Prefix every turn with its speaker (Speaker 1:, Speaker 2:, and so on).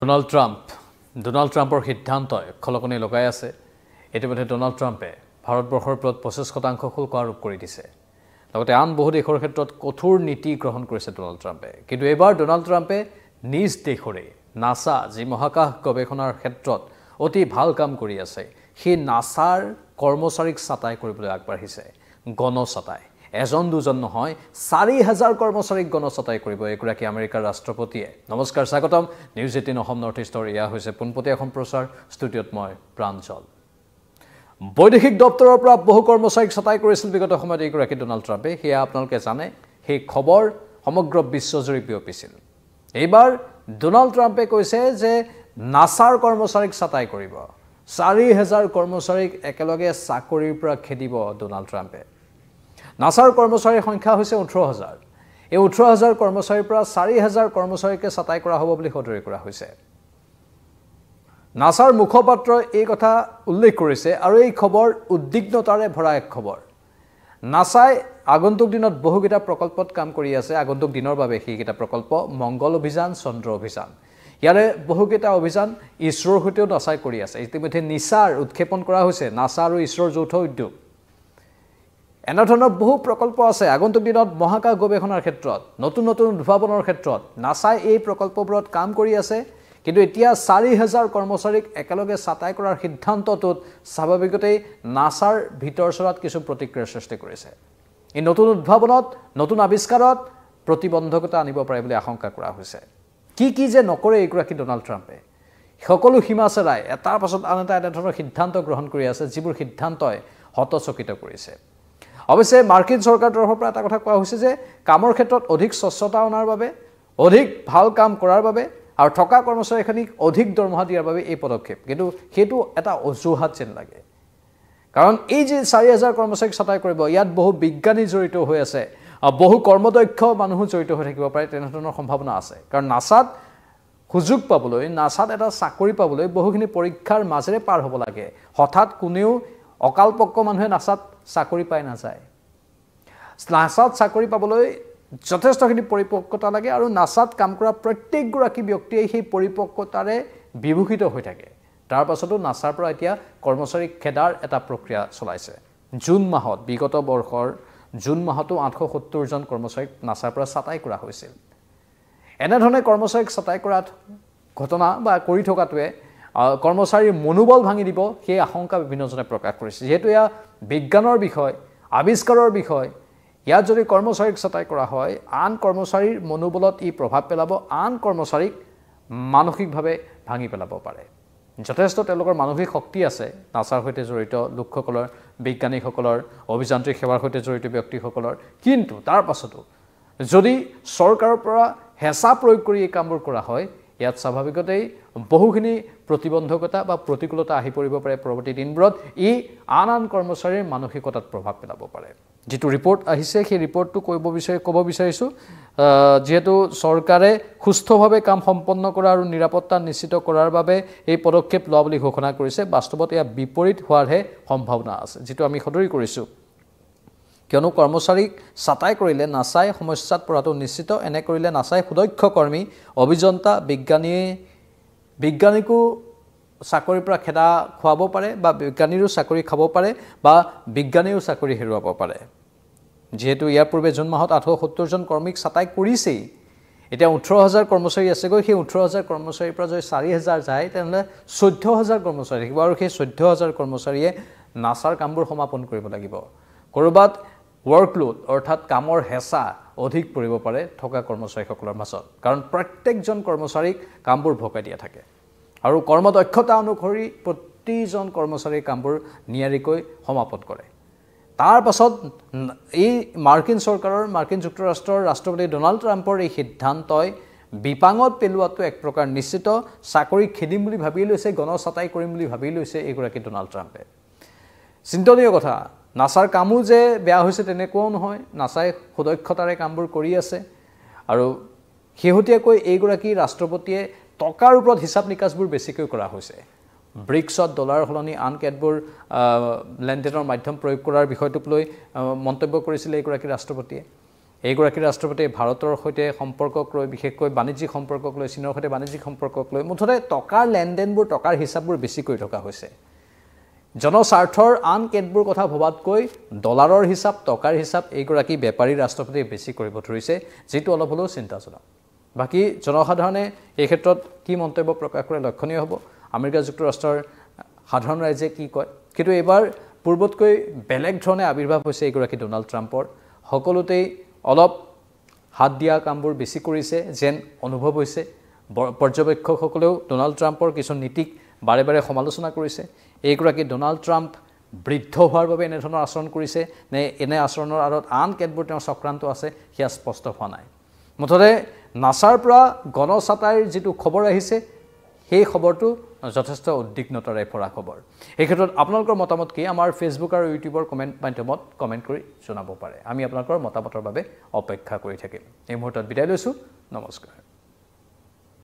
Speaker 1: Donald ট্ৰাম্পৰ সিদ্ধান্তই খলকনি লগাই আছে ইতিমধ্যে ডোনাল্ড ট্ৰাম্পে ভাৰতবৰ্ষৰ ওপৰত 25% শুল্ক আৰোপ কৰি দিছে লগতে আন বহু দেশৰ ক্ষেত্ৰত কঠোৰ নীতি গ্ৰহণ কৰিছে ডোনাল্ড ট্ৰাম্পে কিন্তু এবাৰ ডোনাল্ড ট্ৰাম্পে নিজ দেশৰে নাসা যি মহাকাশ গৱেষণাৰ ক্ষেত্ৰত অতি ভাল কাম কৰি আছে সেই নাসাৰ কৰ্মচাৰীক ছাটাই কৰিবলৈ আগবাঢ়িছে গণছাটাই এজন দুজন নহয় 4000 কৰ্মচাৰীক গণছাটাই কৰিব এগৰাকী আমেৰিকাৰ ৰাষ্ট্ৰপতিয়ে নমস্কাৰ স্বাগতম নিউজ 18 অসম নৰ্থ ইষ্টৰ ইয়া হৈছে পোনপটীয়া সম্প্ৰচাৰ ষ্টুডিঅ'ত মই প্ৰাঞ্জল বৈদেশিক দপ্তৰৰ পৰা বহু কৰ্মচাৰীক ছাটাই কৰিছিল বিগত সময়ত এগৰাকী ডোনাল্ড ট্ৰাম্পে সেয়া আপোনালোকে জানে সেই খবৰ সমগ্ৰ বিশ্বজুৰি বিয়পিছিল এইবাৰ ডোনাল্ড ট্ৰাম্পে কৈছে যে নাসাৰ কৰ্মচাৰীক ছাটাই কৰিব 4000 কৰ্মচাৰীক একেলগে চাকৰিৰ পৰা খেদিব ডোনাল্ড ট্ৰাম্পে নাসাৰ কৰ্মচাৰীৰ সংখ্যা হৈছে 18000 এই 18000 কৰ্মচাৰীৰ পৰা 4000 কৰ্মচাৰীকে ছাটাই কৰা হ'ব বুলি সদৰি কৰা হৈছে নাসাৰ মুখপাত্ৰই এই কথা উল্লেখ কৰিছে আৰু এই খবৰ উদ্বিগ্নতাৰে ভৰা এক খবৰ নাসাই আগন্তুক দিনত বহুকেইটা প্ৰকল্পত কাম কৰি আছে আগন্তুক দিনৰ বাবে সেইকেইটা প্ৰকল্প মংগল অভিযান চন্দ্ৰ অভিযান ইয়াৰে বহুকেইটা অভিযান ইছৰোৰ সৈতেও নাসাই কৰি আছে ইতিমধ্যে নিসাৰ উৎক্ষেপণ কৰা হৈছে নাসা আৰু ইছৰোৰ যৌথ উদ্যোগ এনেধৰণৰ বহু প্ৰকল্প আছে আগন্তুক দিনত মহাকাশ গৱেষণাৰ ক্ষেত্ৰত নতুন নতুন উদ্ভাৱনৰ ক্ষেত্ৰত নাসাই এই প্ৰকল্পবোৰত কাম কৰি আছে কিন্তু এতিয়া 4000 কৰ্মচাৰীক একেলগে ছাটাই কৰাৰ সিদ্ধান্তটোত স্বাভাৱিকতেই নাসাৰ ভিতৰ চৰাত কিছু প্ৰতিক্ৰিয়াৰ সৃষ্টি কৰিছে এই নতুন উদ্ভাৱনত নতুন আৱিষ্কাৰত প্ৰতিবন্ধকতা আনিব পাৰে বুলি আশংকা কৰা হৈছে কি যে নকৰে এগৰাকী ডোনাল্ড ট্ৰাম্পে সকলো সীমা চেৰাই এটাৰ পাছত আন এটা এনেধৰণৰ সিদ্ধান্ত গ্ৰহণ কৰি আছে যিবোৰ সিদ্ধান্তই হতচকিত কৰিছে অৱশ্যে মাৰ্কিন চৰকাৰৰ তৰফৰ পৰা এটা কথা কোৱা হৈছে যে কামৰ ক্ষেত্ৰত অধিক স্বচ্ছতা অনাৰ বাবে অধিক ভাল কাম কৰাৰ বাবে আৰু থকা কৰ্মচাৰীখিনিক অধিক দৰমহা দিয়াৰ বাবে এই পদক্ষেপ কিন্তু সেইটো এটা অজুহাত যেন লাগে কাৰণ এই যে 4000 কৰ্মচাৰীক ছাটাই কৰিব ইয়াত বহু বিজ্ঞানী জড়িত হৈ আছে বহু কৰ্মদক্ষ মানুহ জড়িত হৈ থাকিব পাৰে তেনেধৰণৰ সম্ভাৱনা আছে কাৰণ নাসাত সুযোগ পাবলৈ নাসাত এটা চাকৰি পাবলৈ বহুখিনি পৰীক্ষাৰ মাজেৰে পাৰ হ'ব লাগে হঠাৎ কোনেও অকালপক্ক মানুহে নাসাত চাকৰি পাই নাযায় নাসাত চাকৰি পাবলৈ যথেষ্টখিনি পৰিপক্কতা লাগে আৰু নাসাত কাম কৰা প্ৰত্যেকগৰাকী ব্যক্তিয়ে সেই পৰিপক্কতাৰে বিভূষিত হৈ থাকে তাৰ পাছতো নাসাৰ পৰা এতিয়া কৰ্মচাৰী খেদাৰ এটা প্ৰক্ৰিয়া চলাইছে জুন মাহত বিগত বৰ্ষৰ জুন মাহতো 870 জন কৰ্মচাৰীক নাসাৰ পৰা ছাটাই কৰা হৈছিল এনেধৰণে কৰ্মচাৰীক ছাটাই কৰাত ঘটনা বা কৰি থকাটোৱে কৰ্মচাৰীৰ মনোবল ভাঙি দিব সেই আশংকা বিভিন্নজনে প্ৰকাশ কৰিছে যেহেতু এয়া বিজ্ঞানৰ বিষয় আৱিষ্কাৰৰ বিষয় ইয়াত যদি কৰ্মচাৰীক ছাটাই কৰা হয় আন কৰ্মচাৰীৰ মনোবলত ই প্ৰভাৱ পেলাব আন কৰ্মচাৰীক মানসিকভাৱে ভাঙি পেলাব পাৰে যথেষ্ট তেওঁলোকৰ মানসিক শক্তি আছে নাসাৰ সৈতে জড়িত লোকসকলৰ বিজ্ঞানীসকলৰ অভিযান্ত্ৰিক সেৱাৰ সৈতে জড়িত ব্যক্তিসকলৰ কিন্তু তাৰ পাছতো যদি চৰকাৰৰ পৰা হেঁচা প্ৰয়োগ কৰি এই কামবোৰ কৰা হয় ইয়াত স্বাভাৱিকতেই বহুখিনি প্ৰতিবন্ধকতা বা প্ৰতিকূলতা আহি পৰিব পাৰে পৰৱৰ্তী দিনবোৰত ই আন কৰ্মচাৰীৰ মানসিকতাত প্ৰভাৱ পেলাব পাৰে যেটো ৰিপৰ্ট আহিছে সেই ৰিপৰ্টটো ক'ব বিচাৰিছো যেহেতু চৰকাৰে সুস্থভাৱে কাম সম্পন্ন কৰা আৰু নিৰাপত্তা নিশ্চিত কৰাৰ বাবে এই পদক্ষেপ লোৱা বুলি ঘোষণা কৰিছে বাস্তৱত এয়া বিপৰীত হোৱাৰহে সম্ভাৱনা আছে যেটো আমি সদৰি কৰিছো কিয়নো কৰ্মচাৰীক ছাটাই কৰিলে নাসাই সমস্যাত পৰাটো নিশ্চিত এনে কৰিলে নাসাই সুদক্ষ কৰ্মী অভিযন্তা বিজ্ঞানীকো চাকৰিৰ পৰা খেদা খুৱাব পাৰে বা বিজ্ঞানীৰো চাকৰি খাব পাৰে বা বিজ্ঞানীও চাকৰি হেৰুৱাব পাৰে যেহেতু ইয়াৰ পূৰ্বে জুন মাহত 870 জন কৰ্মীক ছাটাই কৰিছেই এতিয়া 18000 কৰ্মচাৰী আছেগৈ সেই 18000 কৰ্মচাৰীৰ পৰা যদি 4000 যায় তেনেহ'লে 14000 কৰ্মচাৰী থাকিব আৰু সেই 14000 কৰ্মচাৰীয়ে নাসাৰ কামবোৰ সমাপন কৰিব লাগিব কৰবাত ৱৰ্কলোড অৰ্থাৎ কামৰ হেঁচা অধিক পৰিব পাৰে থকা কৰ্মচাৰীসকলৰ মাজত কাৰণ প্ৰত্যেকজন কৰ্মচাৰীক কামবোৰ ভগাই দিয়া থাকে আৰু কৰ্মদক্ষতা অনুসৰি প্ৰতিজন কৰ্মচাৰীৰ কামবোৰ নিয়াৰিকৈ সমাপন কৰে তাৰ পাছত এই মাৰ্কিন যুক্তৰাষ্ট্ৰৰ ৰাষ্ট্ৰপতি ডোনাল্ড ট্ৰাম্পৰ এই সিদ্ধান্তই বিপাঙত পেলোৱাটো এক প্ৰকাৰ নিশ্চিত চাকৰি খেদিম বুলি ভাবি লৈছে গণছাটাই কৰিম বুলি ভাবি লৈছে এগৰাকী ডোনাল্ড ট্ৰাম্পে চিন্তনীয় কথা নাসাৰ কামো যে বেয়া হৈছে তেনেকুৱাও নহয় নাসাই সুদক্ষতাৰে কামবোৰ কৰি আছে আৰু শেহতীয়াকৈ এইগৰাকী ৰাষ্ট্ৰপতিয়ে টকাৰ ওপৰত হিচাপ নিকাছবোৰ বেছিকৈ কৰা হৈছে ব্ৰিক্সত ডলাৰ হলনি আন কেতবোৰ লেনদেনৰ মাধ্যম প্ৰয়োগ কৰাৰ বিষয়টোক লৈ মন্তব্য কৰিছিল এইগৰাকী ৰাষ্ট্ৰপতিয়ে এইগৰাকী ৰাষ্ট্ৰপতিয়ে ভাৰতৰ সৈতে সম্পৰ্কক লৈ বিশেষকৈ বাণিজ্যিক সম্পৰ্কক লৈ চীনৰ সৈতে বাণিজ্যিক সম্পৰ্কক লৈ মুঠতে টকাৰ লেনদেনবোৰ টকাৰ হিচাপবোৰ বেছি কৰি থকা হৈছে জনস্বাৰ্থৰ আন কেতবোৰ কথা ভবাতকৈ ডলাৰৰ হিচাপ টকাৰ হিচাপ এইগৰাকী বেপাৰী ৰাষ্ট্ৰপতিয়ে বেছি কৰিব ধৰিছে যেটো অলপ হলেও চিন্তাজনক বাকি জনসাধাৰণে এই ক্ষেত্ৰত কি মন্তব্য প্ৰকাশ কৰে লক্ষণীয় হ'ব আমেৰিকা যুক্তৰাষ্ট্ৰৰ সাধাৰণ ৰাইজে কি কয় কিন্তু এবাৰ পূৰ্বতকৈ বেলেগ ধৰণে আবিৰ্ভাৱ হৈছে এইগৰাকী ডোনাল্ড ট্ৰাম্পৰ সকলোতেই অলপ হাত দিয়া কামবোৰ বেছি কৰিছে যেন অনুভৱ হৈছে পৰ্যবেক্ষকসকলেও ডোনাল্ড ট্ৰাম্পৰ কিছু নীতিক বাৰে বাৰে সমালোচনা কৰিছে এইগৰাকী ডোনাল্ড ট্ৰাম্প বৃদ্ধ হোৱাৰ বাবে এনে ধৰণৰ আচৰণ কৰিছে নে এনে আচৰণৰ আৰত আন কেতবোৰ তেওঁৰ চক্ৰান্ত আছে সেয়া স্পষ্ট হোৱা নাই মুঠতে নাছাৰ পৰা গণচাতাইৰ যেটো খবৰ আহিছে সেই খবৰটো যথেষ্ট উদ্বিগ্নতাৰে ভৰা খবৰ এই ক্ষেত্ৰত আপোনালোকৰ মতামত কি আমাৰ ফেসবুক আৰু ইউটিউবৰ কমেন্ট মাধ্যমত কমেন্ট কৰি জনাব পাৰে আমি আপোনালোকৰ মতামতৰ বাবে অপেক্ষা কৰি থাকিম এই মুহূৰ্তত বিদায় লৈছো নমস্কাৰ